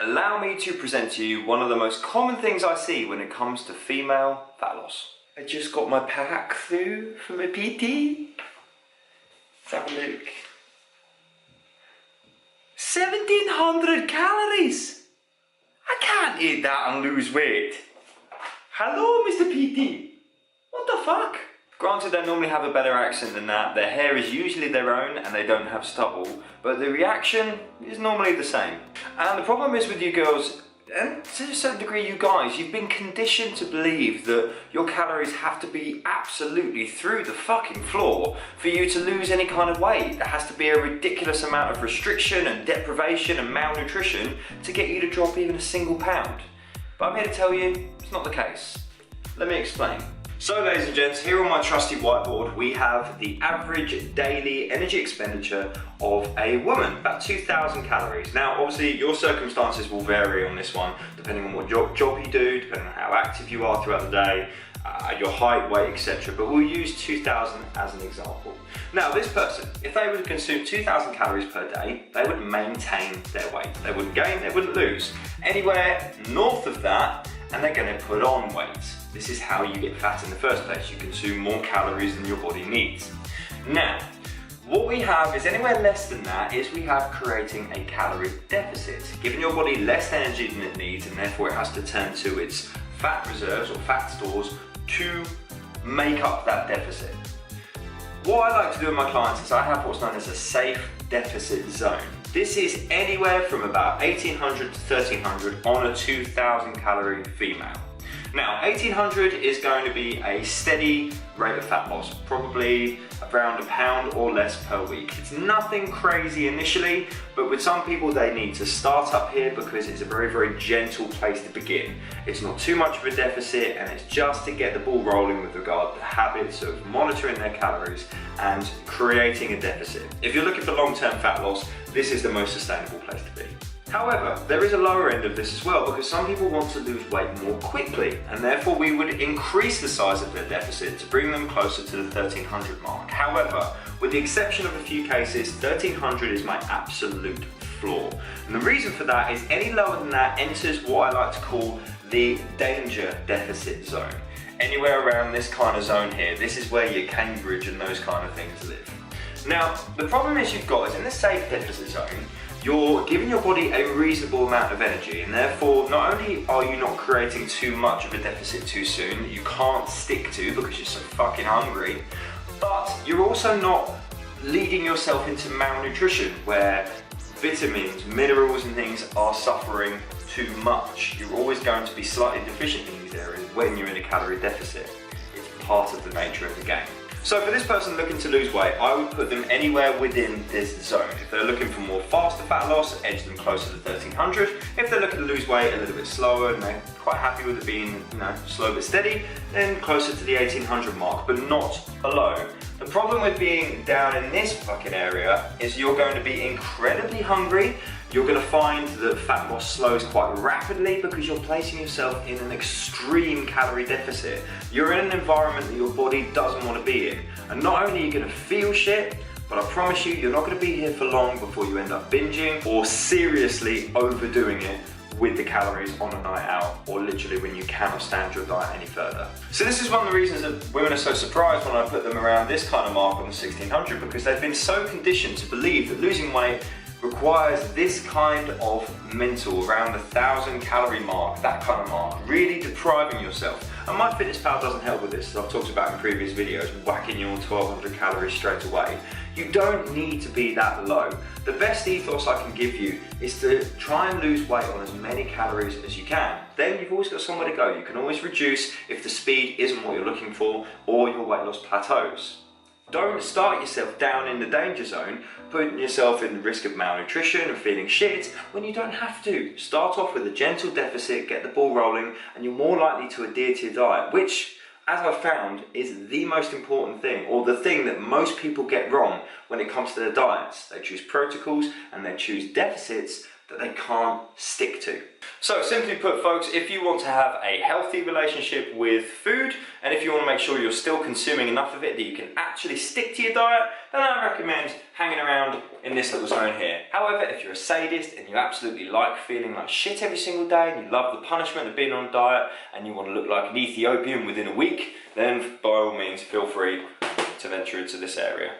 Allow me to present to you one of the most common things I see when it comes to female fat loss. I just got my pack through for my PT. Let's have a look. 1700 calories! I can't eat that and lose weight. Hello, Mr. PT. What the fuck? Granted, they normally have a better accent than that. Their hair is usually their own and they don't have stubble, but the reaction is normally the same. And the problem is with you girls, and to a certain degree you guys, you've been conditioned to believe that your calories have to be absolutely through the fucking floor for you to lose any kind of weight. There has to be a ridiculous amount of restriction and deprivation and malnutrition to get you to drop even a single pound. But I'm here to tell you, it's not the case. Let me explain. So ladies and gents, here on my trusty whiteboard we have the average daily energy expenditure of a woman, about 2,000 calories. Now obviously your circumstances will vary on this one, depending on what job you do, depending on how active you are throughout the day, your height, weight, etc. But we'll use 2,000 as an example. Now this person, if they were to consume 2,000 calories per day, they would maintain their weight. They wouldn't gain, they wouldn't lose. Anywhere north of that, and they're going to put on weight. This is how you get fat in the first place. You consume more calories than your body needs. Now, what we have is anywhere less than that is we have creating a calorie deficit, giving your body less energy than it needs, and therefore it has to turn to its fat reserves or fat stores to make up that deficit. What I like to do with my clients is I have what's known as a safe deficit zone. This is anywhere from about 1,800 to 1,300 on a 2,000 calorie female. Now 1,800 is going to be a steady rate of fat loss, probably around a pound or less per week. It's nothing crazy initially, but with some people they need to start up here because it's a very, very gentle place to begin. It's not too much of a deficit and it's just to get the ball rolling with regard to habits of monitoring their calories and creating a deficit. If you're looking for long-term fat loss, this is the most sustainable place to be. However, there is a lower end of this as well because some people want to lose weight more quickly and therefore we would increase the size of their deficit to bring them closer to the 1,300 mark. However, with the exception of a few cases, 1,300 is my absolute floor. And the reason for that is any lower than that enters what I like to call the danger deficit zone. Anywhere around this kind of zone here, this is where your Cambridge and those kind of things live. Now, the problem is you've got is in the safe deficit zone, you're giving your body a reasonable amount of energy and therefore not only are you not creating too much of a deficit too soon that you can't stick to because you're so fucking hungry, but you're also not leading yourself into malnutrition where vitamins, minerals and things are suffering too much. You're always going to be slightly deficient in these areas when you're in a calorie deficit. It's part of the nature of the game. So for this person looking to lose weight, I would put them anywhere within this zone. If they're looking for more faster fat loss, edge them closer to 1,300. If they're looking to lose weight a little bit slower and they're quite happy with it being, slow but steady, then closer to the 1,800 mark, but not below. The problem with being down in this fucking area is you're going to be incredibly hungry. You're going to find that fat loss slows quite rapidly because you're placing yourself in an extreme calorie deficit. You're in an environment that your body doesn't want to be in. And not only are you going to feel shit, but I promise you, you're not going to be here for long before you end up binging or seriously overdoing it with the calories on a night out, or literally when you cannot stand your diet any further. So this is one of the reasons that women are so surprised when I put them around this kind of mark on the 1,600, because they've been so conditioned to believe that losing weight requires this kind of mental, around the 1,000 calorie mark, that kind of mark, really depriving yourself. And MyFitnessPal doesn't help with this, as I've talked about in previous videos, whacking you on 1,200 calories straight away. You don't need to be that low. The best ethos I can give you is to try and lose weight on as many calories as you can. Then you've always got somewhere to go. You can always reduce if the speed isn't what you're looking for or your weight loss plateaus. Don't start yourself down in the danger zone, putting yourself in the risk of malnutrition and feeling shit when you don't have to. Start off with a gentle deficit, get the ball rolling, and you're more likely to adhere to your diet, which, as I've found, is the most important thing, or the thing that most people get wrong when it comes to their diets. They choose protocols and they choose deficits that they can't stick to. So simply put folks, if you want to have a healthy relationship with food, and if you want to make sure you're still consuming enough of it that you can actually stick to your diet, then I recommend hanging around in this little zone here. However, if you're a sadist and you absolutely like feeling like shit every single day, and you love the punishment of being on a diet, and you want to look like an Ethiopian within a week, then by all means feel free to venture into this area.